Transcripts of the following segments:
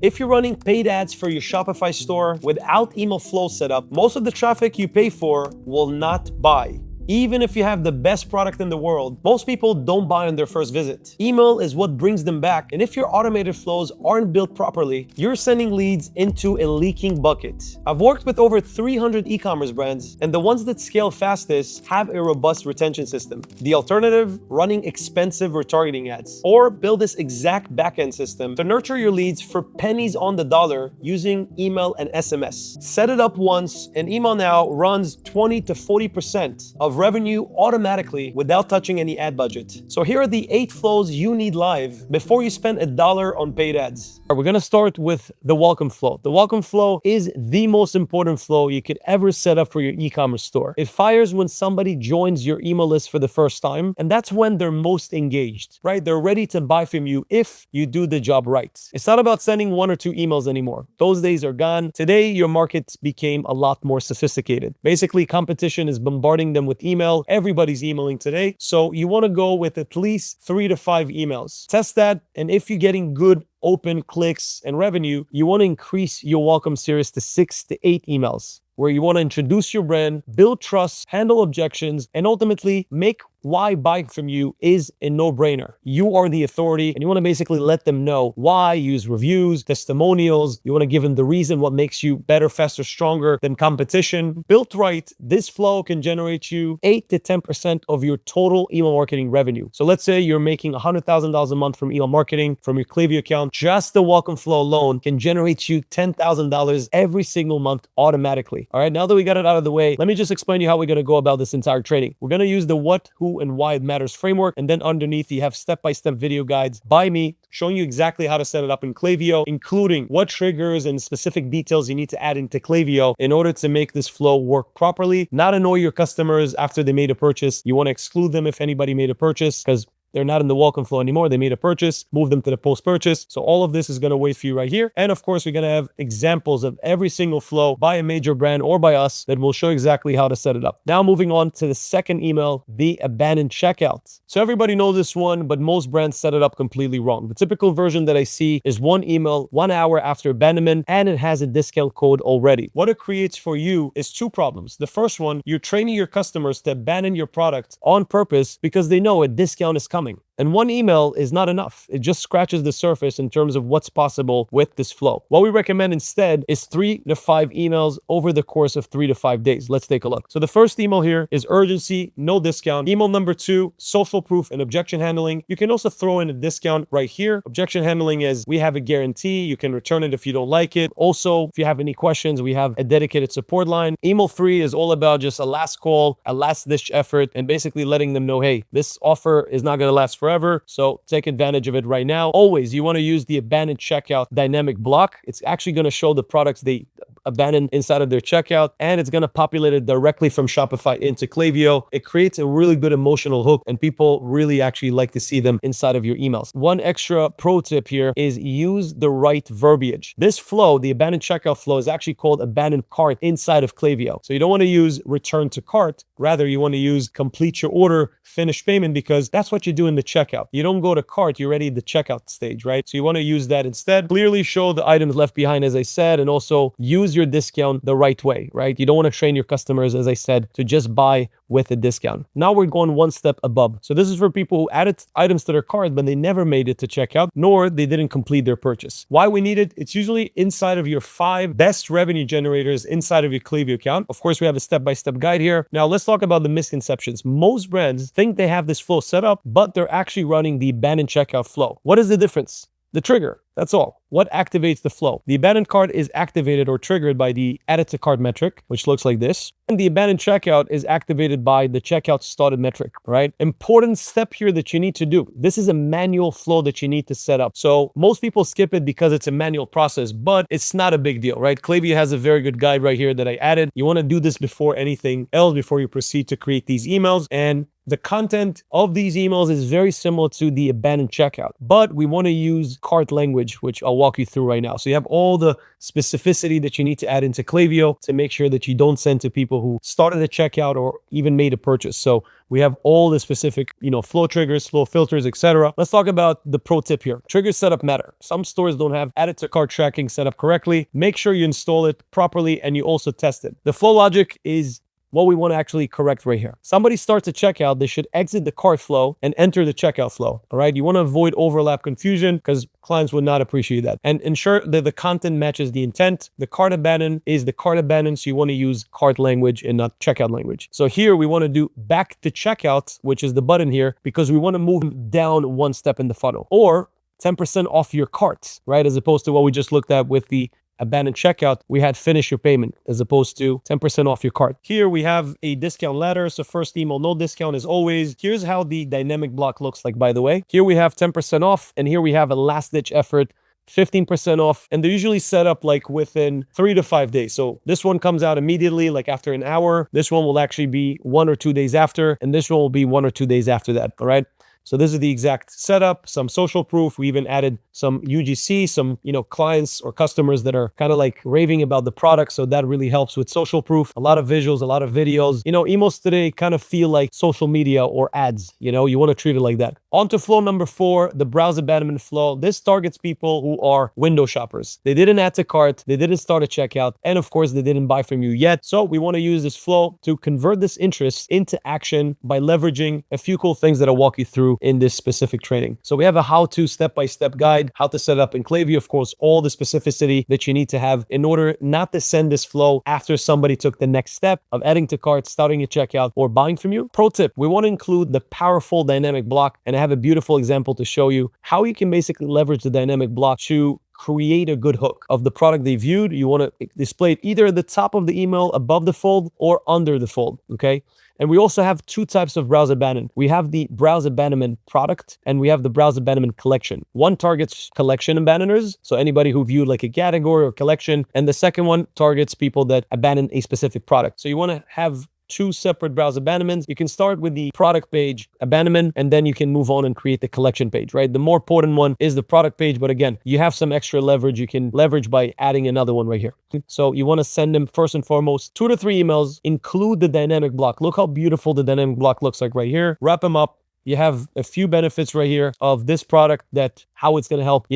If you're running paid ads for your Shopify store without email flow set up, most of the traffic you pay for will not buy. Even if you have the best product in the world, most people don't buy on their first visit. Email is what brings them back, and if your automated flows aren't built properly, you're sending leads into a leaking bucket. I've worked with over 300 e-commerce brands, and the ones that scale fastest have a robust retention system. The alternative, running expensive retargeting ads, or build this exact backend system to nurture your leads for pennies on the dollar using email and SMS. Set it up once, and email now runs 20 to 40% of revenue automatically without touching any ad budget. So here are the 8 flows you need live before you spend $1 on paid ads. We're gonna start with the welcome flow. The welcome flow is the most important flow you could ever set up for your e-commerce store. It fires when somebody joins your email list for the first time, and that's when they're most engaged, right? They're ready to buy from you if you do the job right. It's not about sending 1 or 2 emails anymore. Those days are gone. Today, your market became a lot more sophisticated. Basically, competition is bombarding them with email. Everybody's emailing today. So you want to go with at least 3 to 5 emails. Test that. And if you're getting good open clicks and revenue, you want to increase your welcome series to 6 to 8 emails, where you want to introduce your brand, build trust, handle objections, and ultimately make why buying from you is a no-brainer. You are the authority, and you want to basically let them know why. Use reviews, testimonials. You want to give them the reason what makes you better, faster, stronger than competition. Built right, this flow can generate you 8 to 10% of your total email marketing revenue. So let's say you're making $100,000 a month from email marketing from your Klaviyo account. Just the welcome flow alone can generate you $10,000 every single month automatically. All right, now that we got it out of the way, let me just explain to you how we're going to go about this entire training. We're going to use the what, who, and why it matters framework, and then underneath you have step-by-step video guides by me showing you exactly how to set it up in Klaviyo, including what triggers and specific details you need to add into Klaviyo in order to make this flow work properly, not annoy your customers after they made a purchase. You want to exclude them if anybody made a purchase, because they're not in the welcome flow anymore. They made a purchase, move them to the post-purchase. So all of this is going to wait for you right here. And of course, we're going to have examples of every single flow by a major brand or by us that will show exactly how to set it up. Now moving on to the second email, the abandoned checkout. So everybody knows this one, but most brands set it up completely wrong. The typical version that I see is 1 email 1 hour after abandonment, and it has a discount code already. What it creates for you is 2 problems. The first one, you're training your customers to abandon your product on purpose because they know a discount is coming. And 1 email is not enough. It just scratches the surface in terms of what's possible with this flow. What we recommend instead is 3 to 5 emails over the course of 3 to 5 days. Let's take a look. So the first email here is urgency, no discount. Email number 2, social proof and objection handling. You can also throw in a discount right here. Objection handling is we have a guarantee. You can return it if you don't like it. Also, if you have any questions, we have a dedicated support line. Email 3 is all about just a last call, a last ditch effort, and basically letting them know, hey, this offer is not going to last forever, so take advantage of it right now. Always, you want to use the abandoned checkout dynamic block. It's actually going to show the products they abandoned inside of their checkout, and it's going to populate it directly from Shopify into Klaviyo. It creates a really good emotional hook, and people really actually like to see them inside of your emails. One extra pro tip here is use the right verbiage. This flow, the abandoned checkout flow, is actually called abandoned cart inside of Klaviyo. So you don't want to use return to cart. Rather, you want to use complete your order, finish payment, because that's what you do in the checkout. You don't go to cart, you're already at the checkout stage, right? So you want to use that instead. Clearly show the items left behind, as I said, and also use your discount the right way, right? You don't want to train your customers, as I said, to just buy with a discount. Now we're going 1 step above. So this is for people who added items to their cart, but they never made it to checkout, nor they didn't complete their purchase. Why we need it? It's usually inside of your 5 best revenue generators inside of your Klaviyo account. Of course, we have a step-by-step guide here. Now let's talk about the misconceptions. Most brands think they have this flow set up, but they're actually running the abandoned checkout flow. What is the difference? The trigger. That's all. What activates the flow? The abandoned cart is activated or triggered by the added to cart metric, which looks like this. And the abandoned checkout is activated by the checkout started metric, right? Important step here that you need to do. This is a manual flow that you need to set up. So most people skip it because it's a manual process, but it's not a big deal, right? Klaviyo has a very good guide right here that I added. You want to do this before anything else, before you proceed to create these emails. And the content of these emails is very similar to the abandoned checkout, but we want to use cart language image, which I'll walk you through right now. So you have all the specificity that you need to add into Klaviyo to make sure that you don't send to people who started a checkout or even made a purchase. So we have all the specific, flow triggers, flow filters, etc. Let's talk about the pro tip here. Trigger setup matter. Some stores don't have added to cart tracking set up correctly. Make sure you install it properly and you also test it. The flow logic is what we want to actually correct right here. Somebody starts a checkout, they should exit the cart flow and enter the checkout flow. All right. You want to avoid overlap confusion because clients would not appreciate that. And ensure that the content matches the intent. The cart abandon is the cart abandon. So you want to use cart language and not checkout language. So here we want to do back to checkout, which is the button here, because we want to move down one step in the funnel, or 10% off your cart, right? As opposed to what we just looked at with the abandoned checkout, we had finish your payment as opposed to 10% off your cart. Here we have a discount ladder. So first email, no discount as always. Here's how the dynamic block looks like, by the way. Here we have 10% off, and here we have a last ditch effort, 15% off, and they're usually set up like within 3 to 5 days. So this one comes out immediately, like after an hour. This one will actually be 1 or 2 days after, and this one will be 1 or 2 days after that. All right. So this is the exact setup, some social proof. We even added some UGC, some, clients or customers that are kind of like raving about the product. So that really helps with social proof. A lot of visuals, a lot of videos. Emails today kind of feel like social media or ads. You want to treat it like that. On to flow number 4, the browse abandonment flow. This targets people who are window shoppers. They didn't add to cart, they didn't start a checkout, and of course, they didn't buy from you yet. So we want to use this flow to convert this interest into action by leveraging a few cool things that I'll walk you through in this specific training. So we have a how-to step-by-step guide, how to set up in Klaviyo, of course, all the specificity that you need to have in order not to send this flow after somebody took the next step of adding to cart, starting a checkout, or buying from you. Pro tip, we want to include the powerful dynamic block, and I have a beautiful example to show you how you can basically leverage the dynamic block to create a good hook of the product they viewed. You want to display it either at the top of the email, above the fold, or under the fold, okay? And we also have 2 types of browse abandonment. We have the browse abandonment product, and we have the browse abandonment collection. One targets collection abandoners, so anybody who viewed like a category or collection, and the second one targets people that abandon a specific product. So you want to have 2 separate browse abandonments. You can start with the product page abandonment, and then you can move on and create the collection page, right? The more important one is the product page, but again, you have some extra leverage you can leverage by adding another one right here. So you want to send them first and foremost 2 to 3 emails, include the dynamic block. Look how beautiful the dynamic block looks like right here. Wrap them up. You have a few benefits right here of this product, that how it's going to help,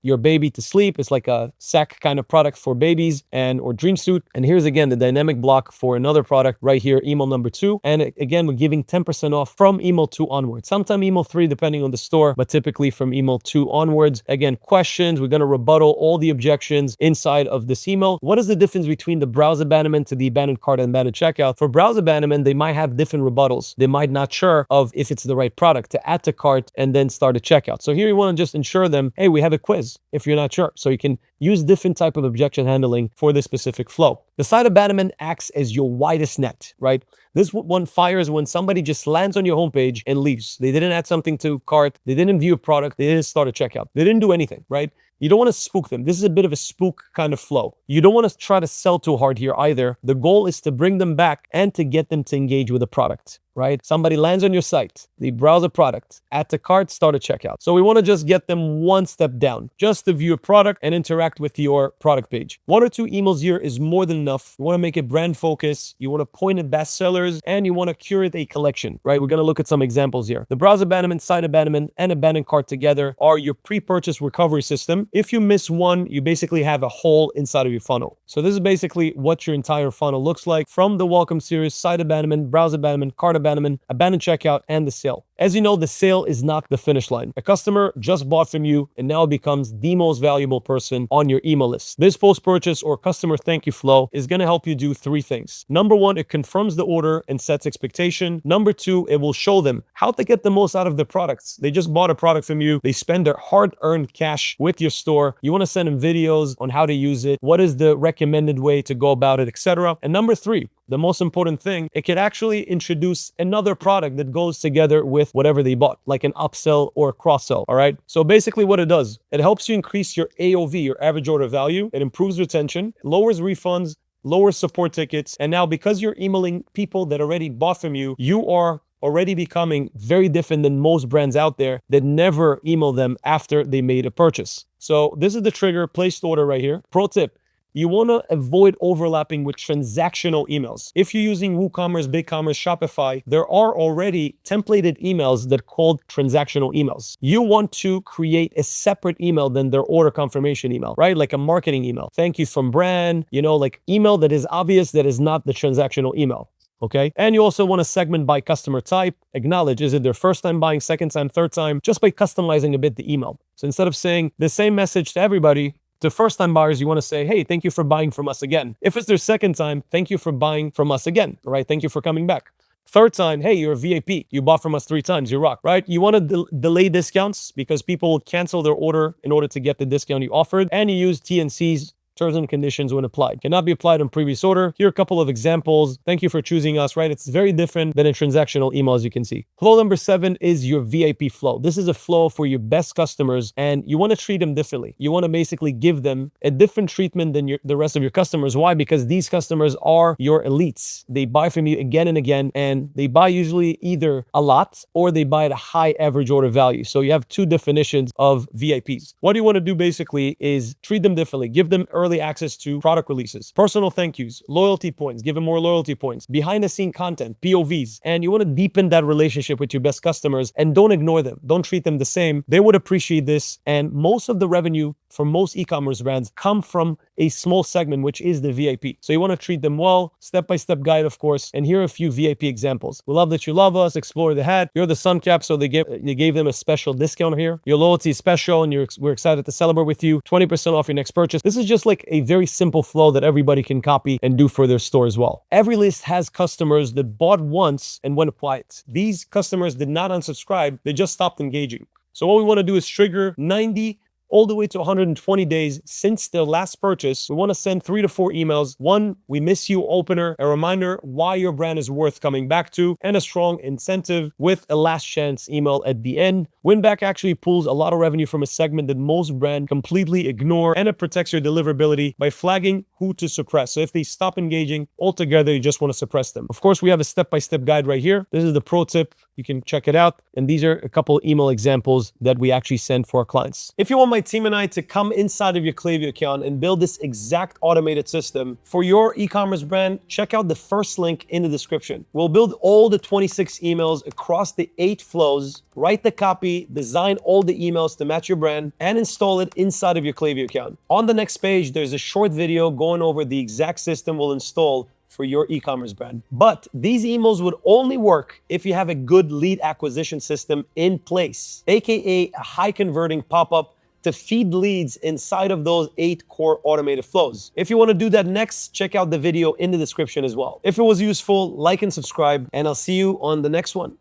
your baby to sleep. It's like a sack kind of product for babies or dream suit. And here's again the dynamic block for another product right here, email number 2. And again, we're giving 10% off from email 2 onwards. Sometime email 3, depending on the store, but typically from email 2 onwards. Again, questions, we're going to rebuttal all the objections inside of this email. What is the difference between the browse abandonment to the abandoned cart and abandoned checkout? For browse abandonment, they might have different rebuttals. They might not sure of if it's the right product to add to cart and then start a checkout. So here you want to just ensure them, hey, we have a quiz if you're not sure. So you can use different type of objection handling for this specific flow. The site abandonment acts as your widest net, right? This one fires when somebody just lands on your homepage and leaves. They didn't add something to cart. They didn't view a product. They didn't start a checkout. They didn't do anything, right? You don't want to spook them. This is a bit of a spook kind of flow. You don't want to try to sell too hard here either. The goal is to bring them back and to get them to engage with the product, right? Somebody lands on your site, they browse a product, add to cart, start a checkout. So we want to just get them one step down, just to view a product and interact with your product page. 1 or 2 emails here is more than enough. You want to make it brand focus. You want to point at best sellers, and you want to curate a collection, right? We're going to look at some examples here. The browse abandonment, site abandonment, and abandoned cart together are your pre-purchase recovery system. If you miss one, you basically have a hole inside of your funnel. So this is basically what your entire funnel looks like, from the welcome series, site abandonment, browse abandonment, cart abandonment, abandoned checkout, and the sale. As you know, the sale is not the finish line. A customer just bought from you and now becomes the most valuable person on your email list. This post-purchase or customer thank you flow is going to help you do 3 things. Number 1, it confirms the order and sets expectation. Number 2, it will show them how to get the most out of the products. They just bought a product from you. They spend their hard-earned cash with your store. You want to send them videos on how to use it, what is the recommended way to go about it, etc. And number 3, the most important thing, it can actually introduce another product that goes together with whatever they bought, like an upsell or a cross-sell, all right? So basically what it does, it helps you increase your AOV, your average order value. It improves retention, lowers refunds, lowers support tickets. And now because you're emailing people that already bought from you, you are already becoming very different than most brands out there that never email them after they made a purchase. So this is the trigger, placed order right here. Pro tip. You want to avoid overlapping with transactional emails. If you're using WooCommerce, BigCommerce, Shopify, there are already templated emails that are called transactional emails. You want to create a separate email than their order confirmation email, right? Like a marketing email. Thank you from brand, like email that is obvious, that is not the transactional email. Okay. And you also want to segment by customer type, acknowledge, is it their first time buying, second time, third time, just by customizing a bit the email. So instead of saying the same message to everybody, to first-time buyers, you want to say, hey, thank you for buying from us again. If it's their second time, thank you for buying from us again, right? Thank you for coming back. Third time, hey, you're a VIP. You bought from us 3 times, you rock, right? You want to delay discounts because people will cancel their order in order to get the discount you offered. And you use T&Cs, terms and conditions, when applied. Cannot be applied on previous order. Here are a couple of examples. Thank you for choosing us, right? It's very different than a transactional email, as you can see. Flow number 7 is your VIP flow. This is a flow for your best customers, and you want to treat them differently. You want to basically give them a different treatment than the rest of your customers. Why? Because these customers are your elites. They buy from you again and again, and they buy usually either a lot or they buy at a high average order value. So you have 2 definitions of VIPs. What you want to do basically is treat them differently. Give them early access to product releases, personal thank yous, loyalty points, give them more loyalty points, behind the scene content, POVs, and you want to deepen that relationship with your best customers, and don't ignore them. Don't treat them the same. They would appreciate this. And most of the revenue for most e-commerce brands come from a small segment, which is the VIP. So you want to treat them well, step-by-step guide, of course. And here are a few VIP examples. We love that you love us. Explore the hat. You're the sun cap, so they gave them a special discount here. Your loyalty is special, and we're excited to celebrate with you. 20% off your next purchase. This is just like a very simple flow that everybody can copy and do for their store as well. Every list has customers that bought once and went quiet. These customers did not unsubscribe. They just stopped engaging. So what we want to do is trigger 90 all the way to 120 days since their last purchase. We want to send 3 to 4 emails. 1, we miss you opener, a reminder why your brand is worth coming back to, and a strong incentive with a last chance email at the end. Winback actually pulls a lot of revenue from a segment that most brands completely ignore, and it protects your deliverability by flagging who to suppress. So if they stop engaging altogether, you just want to suppress them. Of course, we have a step-by-step guide right here. This is the pro tip. You can check it out. And these are a couple email examples that we actually send for our clients. If you want my team and I to come inside of your Klaviyo account and build this exact automated system for your e-commerce brand, check out the first link in the description. We'll build all the 26 emails across the 8 flows, write the copy, design all the emails to match your brand, and install it inside of your Klaviyo account. On the next page, there's a short video going over the exact system we'll install for your e-commerce brand. But these emails would only work if you have a good lead acquisition system in place, aka a high converting pop-up to feed leads inside of those 8 core automated flows. If you want to do that next, check out the video in the description as well. If it was useful, like and subscribe, and I'll see you on the next one.